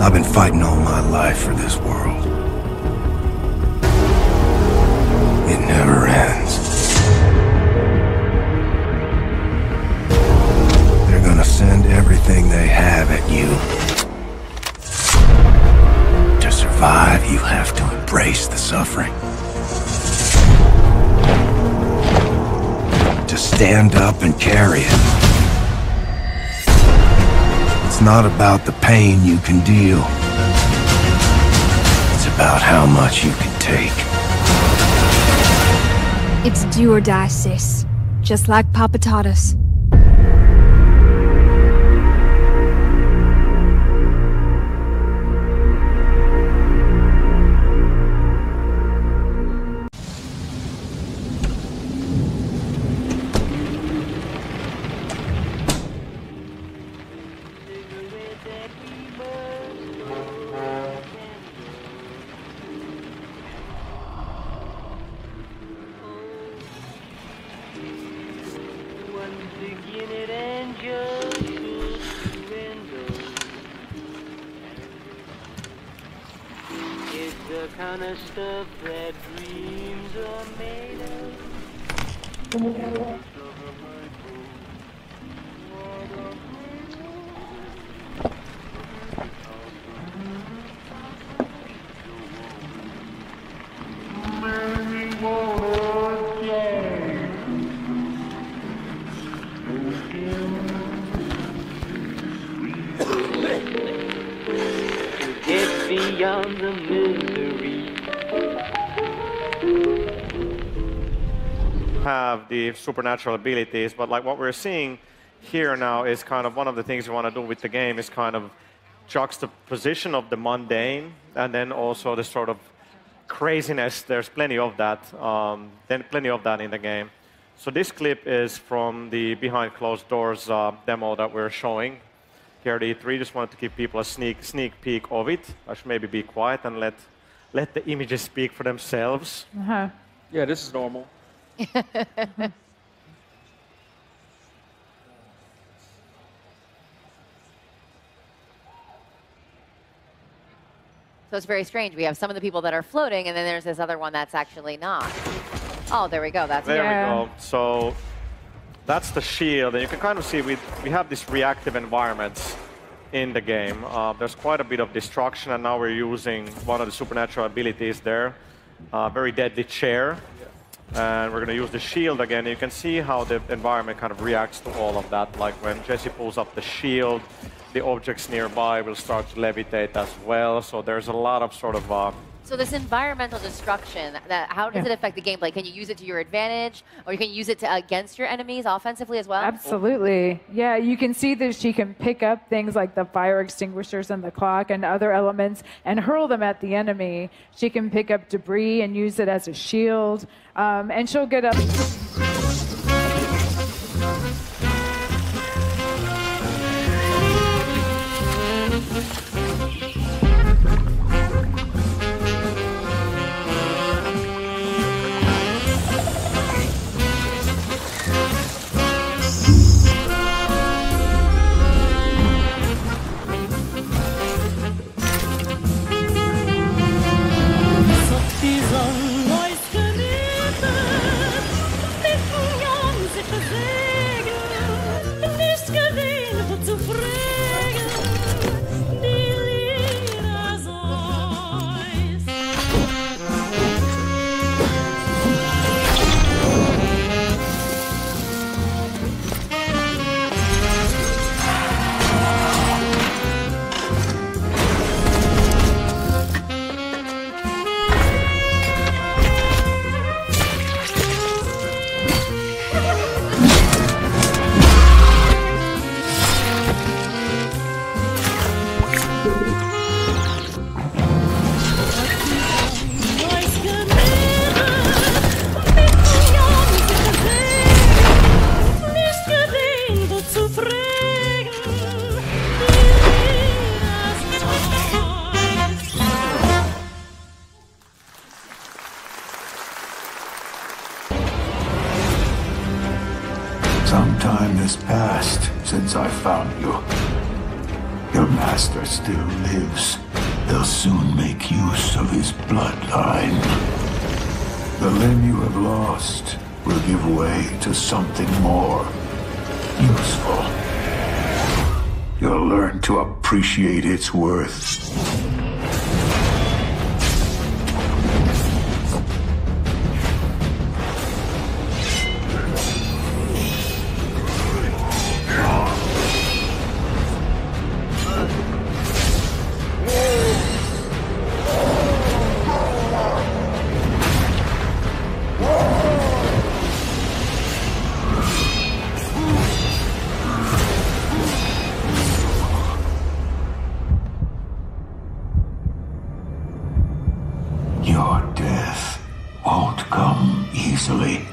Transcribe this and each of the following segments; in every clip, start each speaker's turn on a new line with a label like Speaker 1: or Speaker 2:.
Speaker 1: I've been fighting all my life for this world. It never ends. They're gonna send everything they have at you. To survive, you have to embrace the suffering. To stand up and carry it. It's not about the pain you can deal. It's about how much you can take.
Speaker 2: It's do or die, sis. Just like Papa taught us.
Speaker 3: The kind of stuff that dreams are made of. Get beyond the misery.
Speaker 4: Have the supernatural abilities, but like what we're seeing here now is kind of one of the things we want to do with the game is kind of juxtaposition of the mundane and then also the sort of craziness. There's plenty of that, in the game. So this clip is from the behind closed doors demo that we're showing here at E3. Just wanted to give people a sneak peek of it. I should maybe be quiet and let the images speak for themselves.
Speaker 5: Yeah, this is normal.
Speaker 6: So it's very strange. We have some of the people that are floating, and then there's this other one that's actually not. Oh, there we go. There we
Speaker 4: go. So that's the shield, and you can kind of see we have these reactive environments in the game. There's quite a bit of destruction, and now we're using one of the supernatural abilities there, very deadly chair. And we're going to use the shield again. You can see how the environment kind of reacts to all of that. Like when Jesse pulls up the shield, the objects nearby will start to levitate as well. So there's a lot of sort of...
Speaker 6: So this environmental destruction, how does it affect the gameplay? Can you use it to your advantage, or you can use it against your enemies offensively as well?
Speaker 7: Absolutely. Yeah, you can see that she can pick up things like the fire extinguishers and the clock and other elements and hurl them at the enemy. She can pick up debris and use it as a shield, and she'll get up...
Speaker 1: Some time has passed since I found you. Your master still lives. They'll soon make use of his bloodline. The limb you have lost will give way to something more useful. You'll learn to appreciate its worth. Your death won't come easily.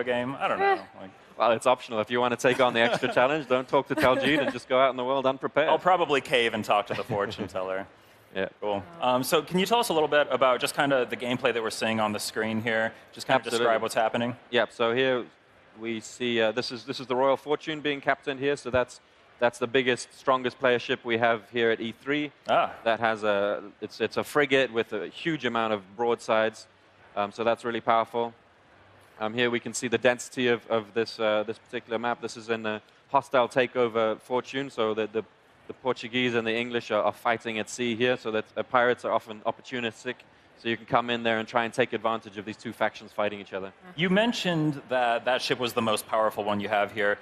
Speaker 8: Game? I don't know.
Speaker 5: Well, it's optional. If you want to take on the extra challenge, don't talk to Taljeet and just go out in the world unprepared.
Speaker 8: I'll probably cave and talk to the fortune teller.
Speaker 5: Yeah.
Speaker 8: Cool. So can you tell us a little bit about just kind of the gameplay that we're seeing on the screen here? Just kind of describe what's happening.
Speaker 5: Yeah. So here we see this is the Royal Fortune being captained here. So that's the biggest, strongest player ship we have here at E3. That has it's a frigate with a huge amount of broadsides. So that's really powerful. Here we can see the density of this particular map. This is in the hostile takeover Fortune, so the Portuguese and the English are fighting at sea here, so that pirates are often opportunistic. So you can come in there and try and take advantage of these two factions fighting each other.
Speaker 8: You mentioned that ship was the most powerful one you have here.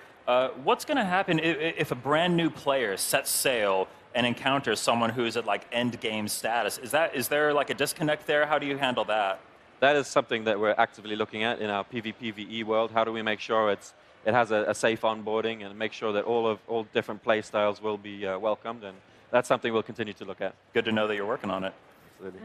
Speaker 8: What's going to happen if a brand new player sets sail and encounters someone who's at like end game status? Is there like a disconnect there? How do you handle that?
Speaker 5: That is something that we're actively looking at in our PvPvE world. How do we make sure it has a safe onboarding and make sure that all different play styles will be welcomed? And that's something we'll continue to look at.
Speaker 8: Good to know that you're working on it.
Speaker 5: Absolutely.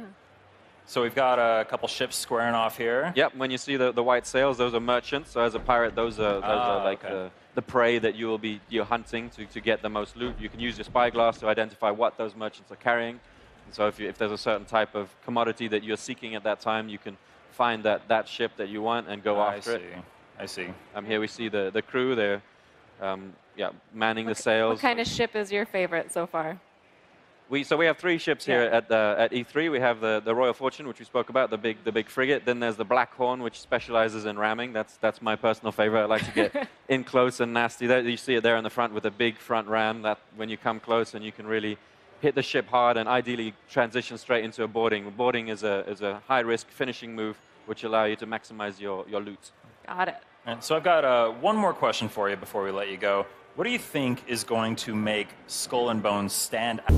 Speaker 8: So we've got a couple ships squaring off here.
Speaker 5: Yep, when you see the white sails, those are merchants. So as a pirate, those are like the prey that you're hunting to get the most loot. You can use your spyglass to identify what those merchants are carrying. And so if there's a certain type of commodity that you're seeking at that time, you can find that ship that you want and go after it.
Speaker 8: I see.
Speaker 5: Here we see the crew. They're manning the sails.
Speaker 9: What kind of ship is your favorite so far?
Speaker 5: So we have 3 ships here at E3. We have the Royal Fortune, which we spoke about, the big frigate. Then there's the Black Horn, which specializes in ramming. That's my personal favorite. I like to get in close and nasty. You see it there in the front with a big front ram. That when you come close and you can really hit the ship hard and ideally transition straight into a boarding. Boarding is a high-risk finishing move, which allow you to maximize your loot.
Speaker 9: Got it.
Speaker 8: And so I've got one more question for you before we let you go. What do you think is going to make Skull and Bones stand out?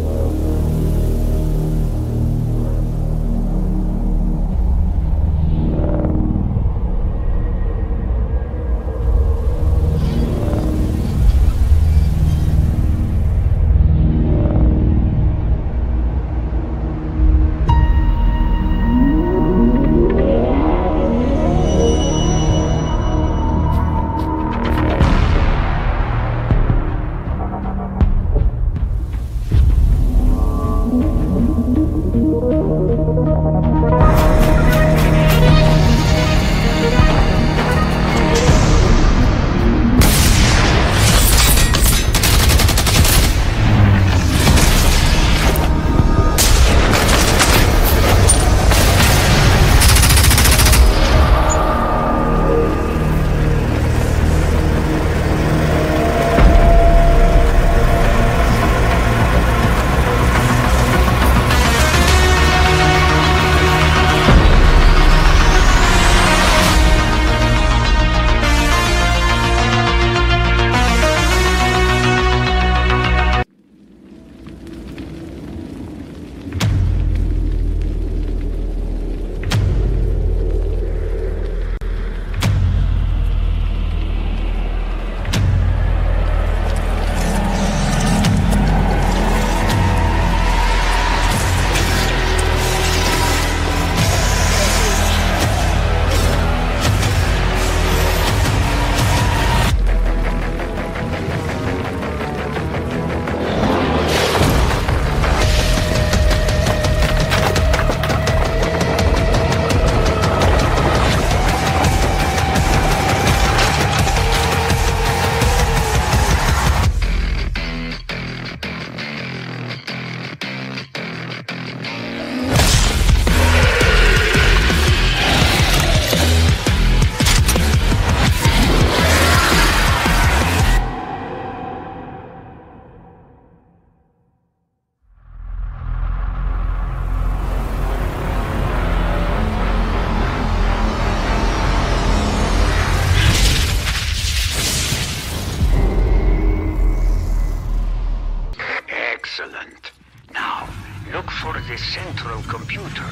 Speaker 10: Excellent. Now, look for the central computer.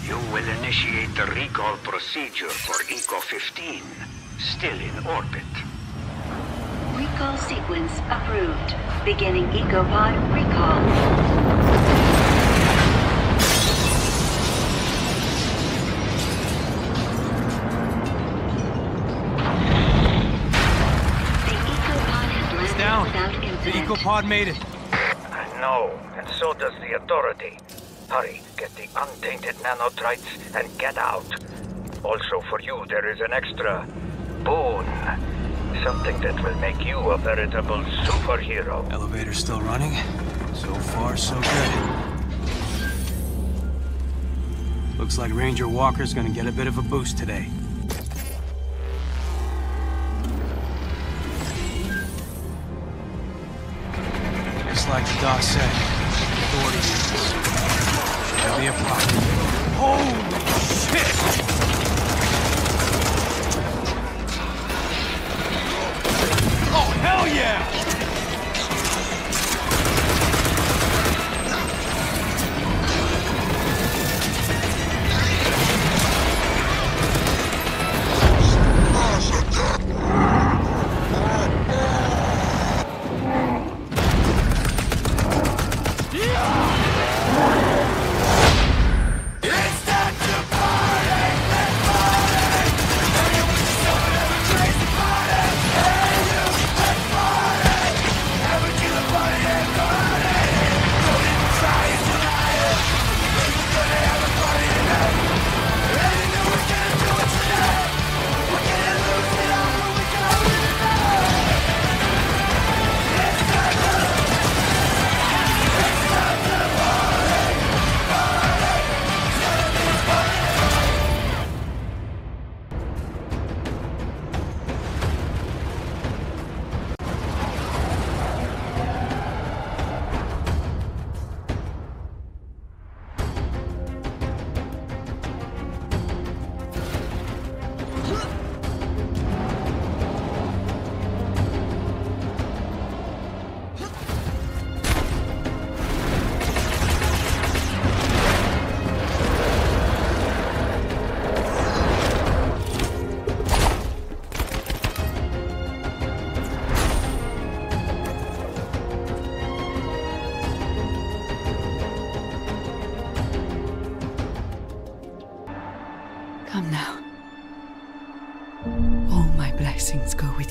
Speaker 10: You will initiate the recall procedure for Eco-15, still in orbit.
Speaker 11: Recall sequence approved. Beginning Ecopod recall.
Speaker 12: The Ecopod made it.
Speaker 10: I know, and so does the Authority. Hurry, get the untainted nanotrites and get out. Also for you, there is an extra boon. Something that will make you a veritable superhero.
Speaker 12: Elevator's still running. So far, so good. Looks like Ranger Walker's gonna get a bit of a boost today. Just like the doc said, Authority units. Should be a problem. Holy shit! Oh, hell yeah!
Speaker 13: It's that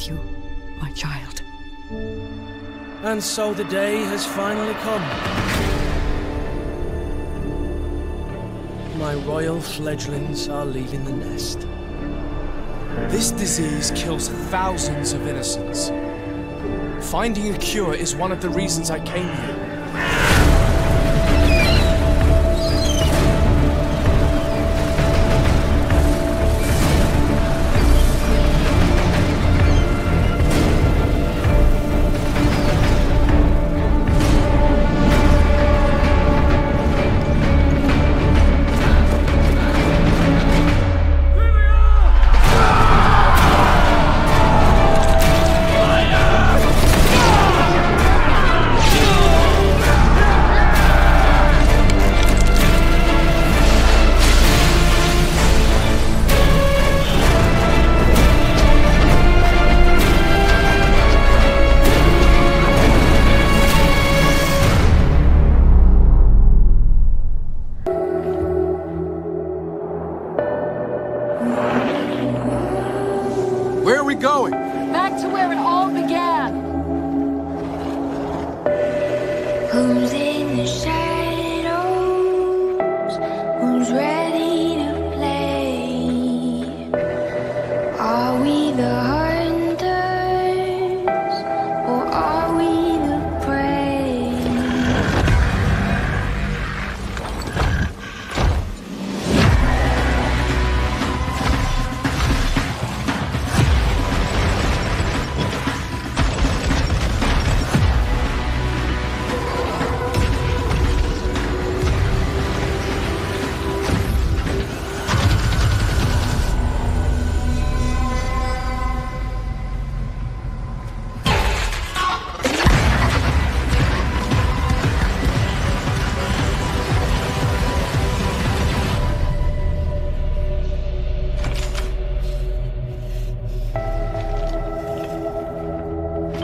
Speaker 13: with you, my child.
Speaker 12: And so the day has finally come. My royal fledglings are leaving the nest. This disease kills thousands of innocents. Finding a cure is one of the reasons I came here. Where are we going?
Speaker 14: Back to where it all began.
Speaker 15: Who's in the shadows? Who's ready to play? Are we the hunters or are we the prey?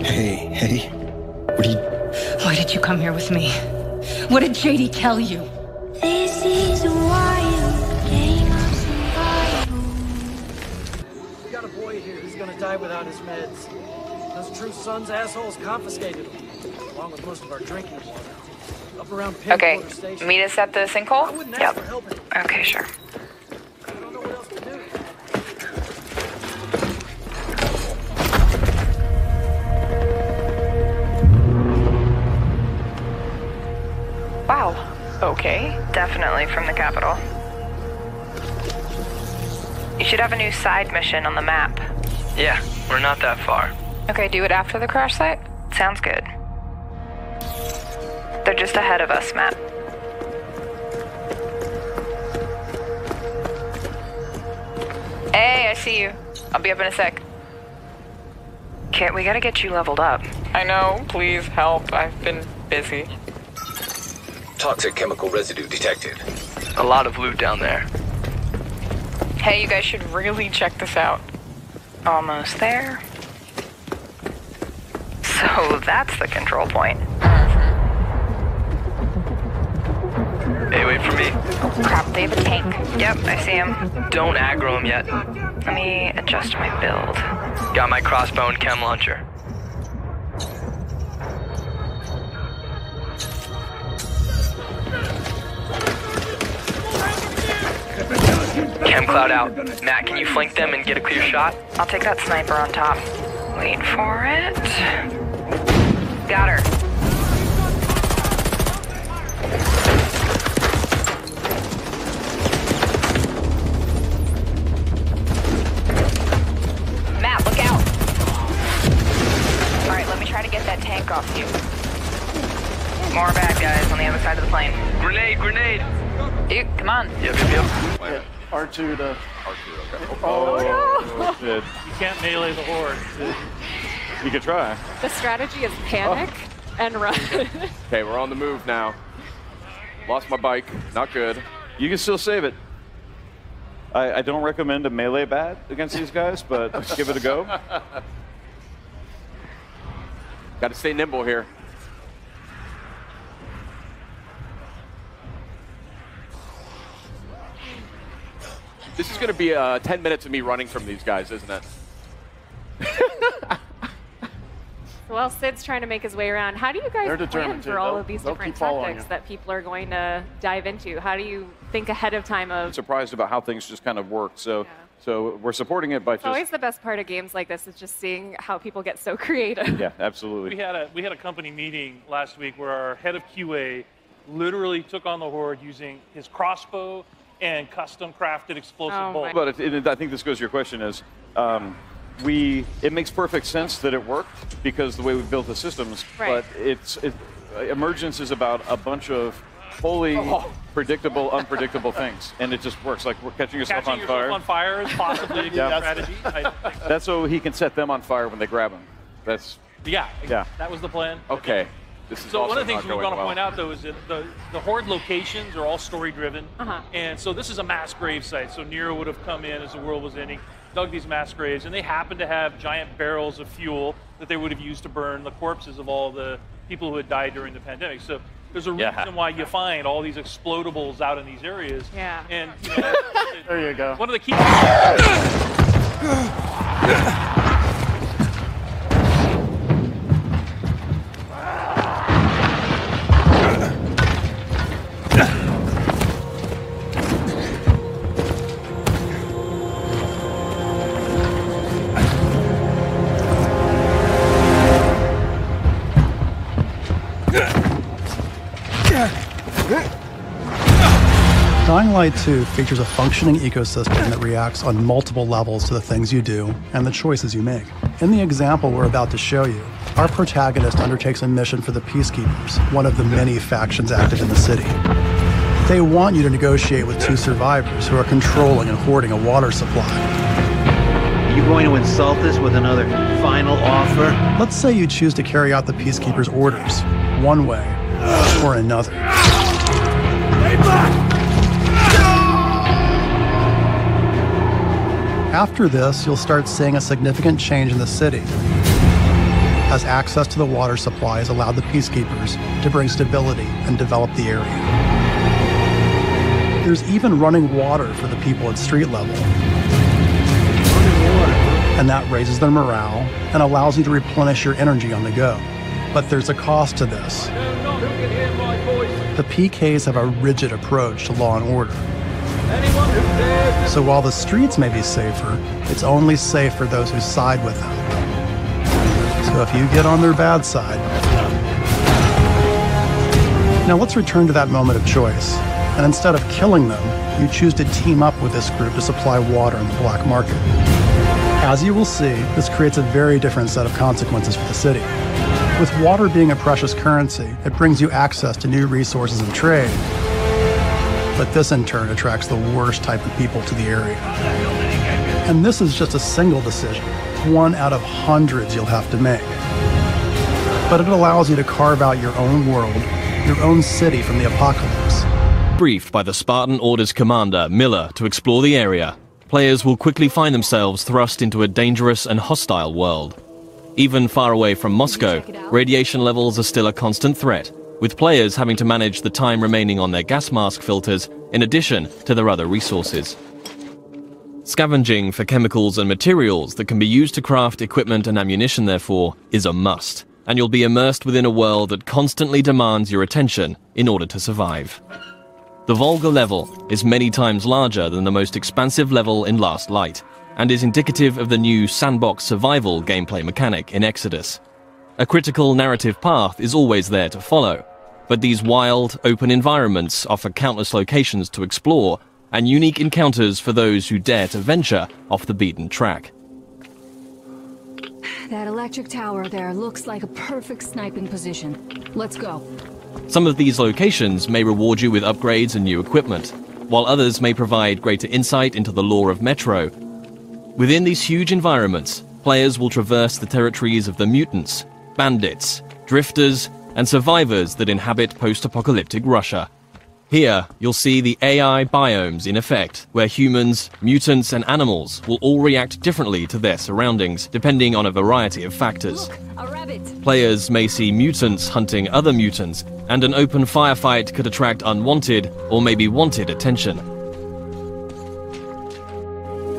Speaker 13: Hey. Why did you come here with me? What did JD tell you?
Speaker 15: This is a wild game of survival.
Speaker 16: We got a boy here who's gonna die without his meds. Those True Sons assholes confiscated him, along with most of our drinking water. Up around
Speaker 17: Okay,
Speaker 16: Pinwater Station.
Speaker 17: meet us at the sinkhole? Yep. Okay, sure. Wow. Okay. Definitely from the capital. You should have a new side mission on the map.
Speaker 18: Yeah, we're not that far.
Speaker 17: Okay, do it after the crash site? Sounds good. They're just ahead of us, Matt. Hey, I see you. I'll be up in a sec. Kit, we gotta get you leveled up.
Speaker 19: I know, please help. I've been busy.
Speaker 18: Toxic chemical residue detected. A lot of loot down there.
Speaker 19: Hey, you guys should really check this out.
Speaker 17: Almost there. So that's the control point.
Speaker 18: Hey, wait for me.
Speaker 17: Crap, they have a tank. Yep, I see him.
Speaker 18: Don't aggro him yet.
Speaker 17: Let me adjust my build.
Speaker 18: Got my crossbow and chem launcher. Chem cloud out. Matt, can you flank them and get a clear shot?
Speaker 17: I'll take that sniper on top. Wait for it. Got her. Matt, look out. All right, let me try to get that tank off you. More bad guys on the other side of the plane.
Speaker 18: Grenade!
Speaker 17: Dude, come on.
Speaker 18: Yep.
Speaker 4: R2 to...
Speaker 18: okay.
Speaker 4: Oh,
Speaker 9: no.
Speaker 4: Shit.
Speaker 3: You can't melee the horde.
Speaker 4: You could try.
Speaker 9: The strategy is panic and run.
Speaker 20: Okay, we're on the move now. Lost my bike. Not good.
Speaker 4: You can still save it. I don't recommend a melee bat against these guys, but give it a go.
Speaker 20: Got to stay nimble here. This is going to be 10 minutes of me running from these guys, isn't it?
Speaker 9: While Sid's trying to make his way around, how do you guys plan for all of these different tactics that people are going to dive into? How do you think ahead of time of...
Speaker 21: I'm surprised about how things just kind of work. So we're supporting it by
Speaker 9: It's always the best part of games like this is just seeing how people get so creative.
Speaker 21: Yeah, absolutely.
Speaker 22: We had a company meeting last week where our head of QA literally took on the Horde using his crossbow and custom crafted explosive bolts.
Speaker 21: But I think this goes to your question is, it makes perfect sense that it worked because the way we built the systems, but Emergence is about a bunch of wholly predictable, unpredictable things, and it just works. Like we're catching yourself on fire
Speaker 22: Is possibly a good strategy.
Speaker 21: That's so he can set them on fire when they grab him. That
Speaker 22: was the plan.
Speaker 21: Okay. This is
Speaker 22: so
Speaker 21: also
Speaker 22: one of the things
Speaker 21: not
Speaker 22: we
Speaker 21: going
Speaker 22: want to
Speaker 21: well.
Speaker 22: point out, though, is that the Horde locations are all story-driven. And so this is a mass grave site. So Nero would have come in as the world was ending, dug these mass graves, and they happen to have giant barrels of fuel that they would have used to burn the corpses of all the people who had died during the pandemic. So there's a reason why you find all these explodables out in these areas.
Speaker 9: Yeah.
Speaker 22: And
Speaker 23: there you go.
Speaker 22: One of the key...
Speaker 24: Dying Light 2 features a functioning ecosystem that reacts on multiple levels to the things you do and the choices you make. In the example we're about to show you, our protagonist undertakes a mission for the Peacekeepers, one of the many factions active in the city. They want you to negotiate with two survivors who are controlling and hoarding a water supply.
Speaker 25: Are you going to insult us with another final offer?
Speaker 24: Let's say you choose to carry out the Peacekeepers' orders, one way or another. After this, you'll start seeing a significant change in the city, as access to the water supply has allowed the Peacekeepers to bring stability and develop the area. There's even running water for the people at street level. And that raises their morale and allows you to replenish your energy on the go. But there's a cost to this. The PKs have a rigid approach to law and order. So while the streets may be safer, it's only safe for those who side with them. So if you get on their bad side... Now let's return to that moment of choice. And instead of killing them, you choose to team up with this group to supply water in the black market. As you will see, this creates a very different set of consequences for the city. With water being a precious currency, it brings you access to new resources and trade. But this in turn attracts the worst type of people to the area. And this is just a single decision, one out of hundreds you'll have to make. But it allows you to carve out your own world, your own city from the apocalypse.
Speaker 26: Briefed by the Spartan Orders commander, Miller, to explore the area, players will quickly find themselves thrust into a dangerous and hostile world. Even far away from Moscow, radiation levels are still a constant threat, with players having to manage the time remaining on their gas mask filters in addition to their other resources. Scavenging for chemicals and materials that can be used to craft equipment and ammunition, therefore, is a must, and you'll be immersed within a world that constantly demands your attention in order to survive. The Volga level is many times larger than the most expansive level in Last Light, and is indicative of the new sandbox survival gameplay mechanic in Exodus. A critical narrative path is always there to follow, but these wild, open environments offer countless locations to explore and unique encounters for those who dare to venture off the beaten track.
Speaker 14: That electric tower there looks like a perfect sniping position. Let's go.
Speaker 26: Some of these locations may reward you with upgrades and new equipment, while others may provide greater insight into the lore of Metro. Within these huge environments, players will traverse the territories of the mutants, bandits, drifters, and survivors that inhabit post-apocalyptic Russia. Here, you'll see the AI biomes in effect, where humans, mutants, and animals will all react differently to their surroundings, depending on a variety of factors. Players may see mutants hunting other mutants, and an open firefight could attract unwanted or maybe wanted attention.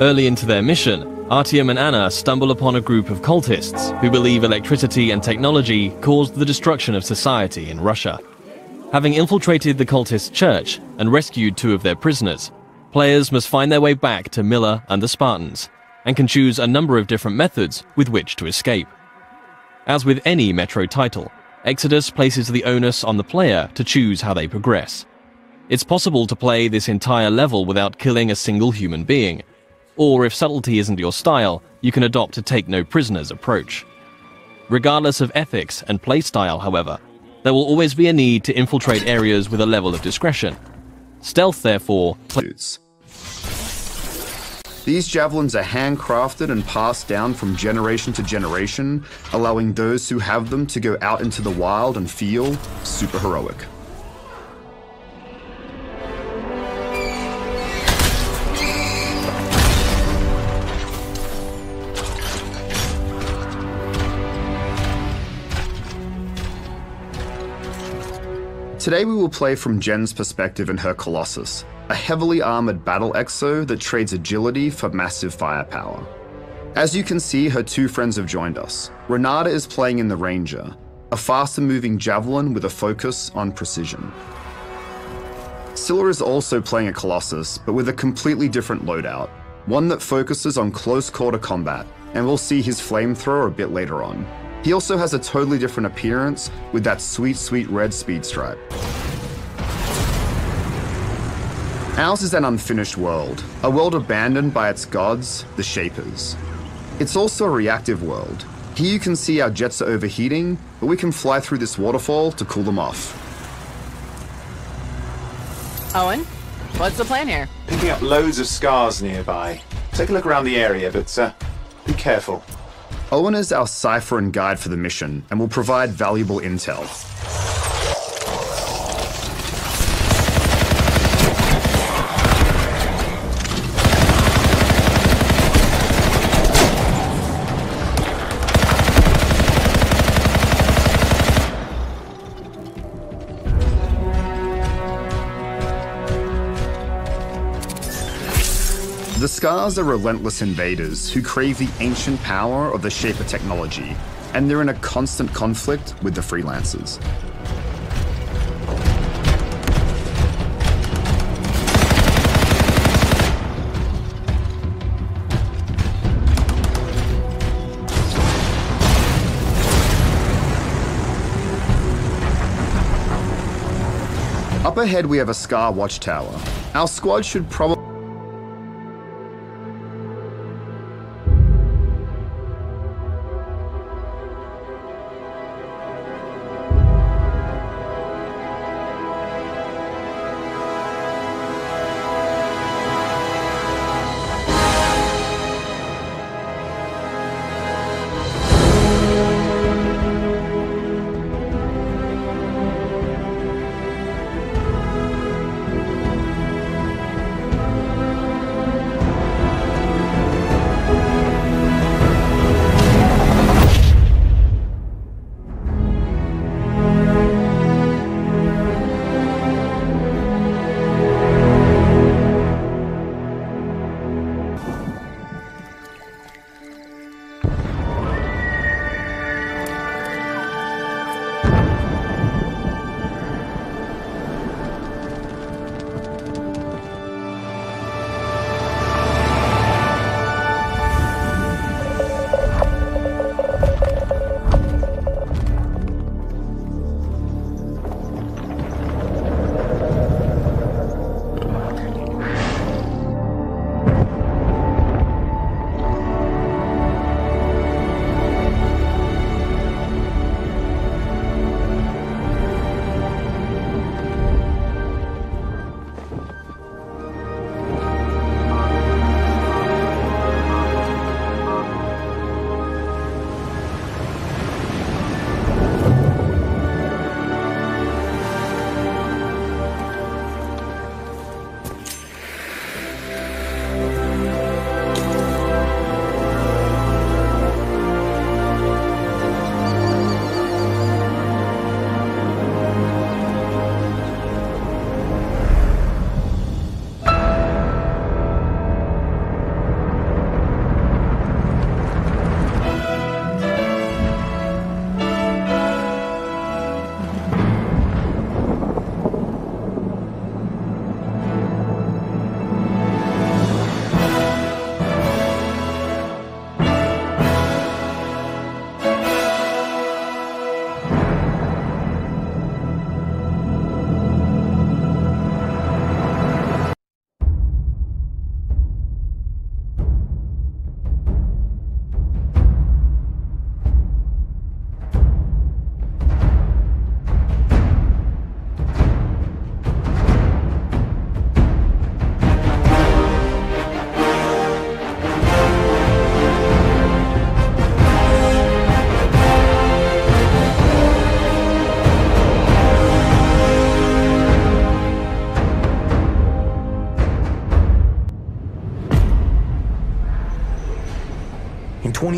Speaker 26: Early into their mission, Artyom and Anna stumble upon a group of cultists who believe electricity and technology caused the destruction of society in Russia. Having infiltrated the cultist church and rescued 2 of their prisoners, players must find their way back to Miller and the Spartans, and can choose a number of different methods with which to escape. As with any Metro title, Exodus places the onus on the player to choose how they progress. It's possible to play this entire level without killing a single human being, or if subtlety isn't your style, you can adopt a take-no-prisoners approach. Regardless of ethics and playstyle, however, there will always be a need to infiltrate areas with a level of discretion. Stealth, therefore,
Speaker 1: These javelins are handcrafted and passed down from generation to generation, allowing those who have them to go out into the wild and feel super heroic. Today we will play from Jen's perspective in her Colossus, a heavily armored battle exo that trades agility for massive firepower. As you can see, her 2 friends have joined us. Renata is playing in the Ranger, a faster moving javelin with a focus on precision. Scylla is also playing a Colossus, but with a completely different loadout, one that focuses on close quarter combat, and we'll see his flamethrower a bit later on. He also has a totally different appearance with that sweet, sweet red speed stripe. Ours is an unfinished world, a world abandoned by its gods, the Shapers. It's also a reactive world. Here you can see our jets are overheating, but we can fly through this waterfall to cool them off.
Speaker 2: Owen, what's the plan here?
Speaker 5: Picking up loads of scars nearby. Take a look around the area, but be careful.
Speaker 1: Owen is our cipher and guide for the mission, and will provide valuable intel. The Scars are relentless invaders who crave the ancient power of the Shaper technology, and they're in a constant conflict with the Freelancers. Up ahead we have a Scar watchtower. Our squad should probably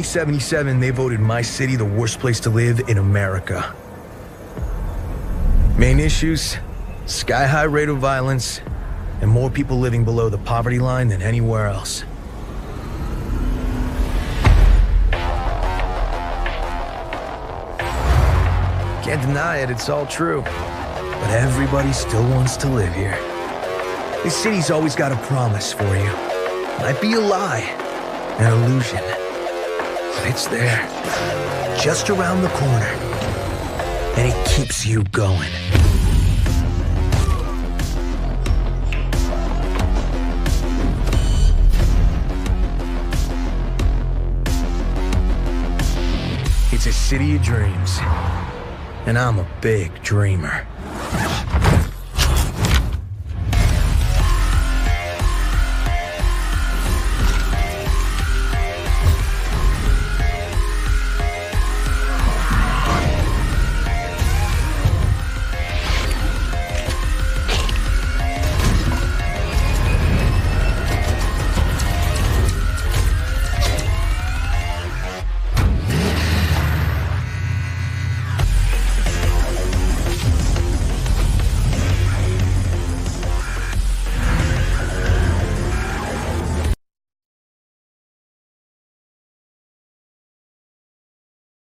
Speaker 6: 2077, they voted my city the worst place to live in America. Main issues, sky-high rate of violence, and more people living below the poverty line than anywhere else. Can't deny it, it's all true. But everybody still wants to live here. This city's always got a promise for you. Might be a lie, an illusion. But it's there, just around the corner. And it keeps you going. It's a city of dreams. And I'm a big dreamer.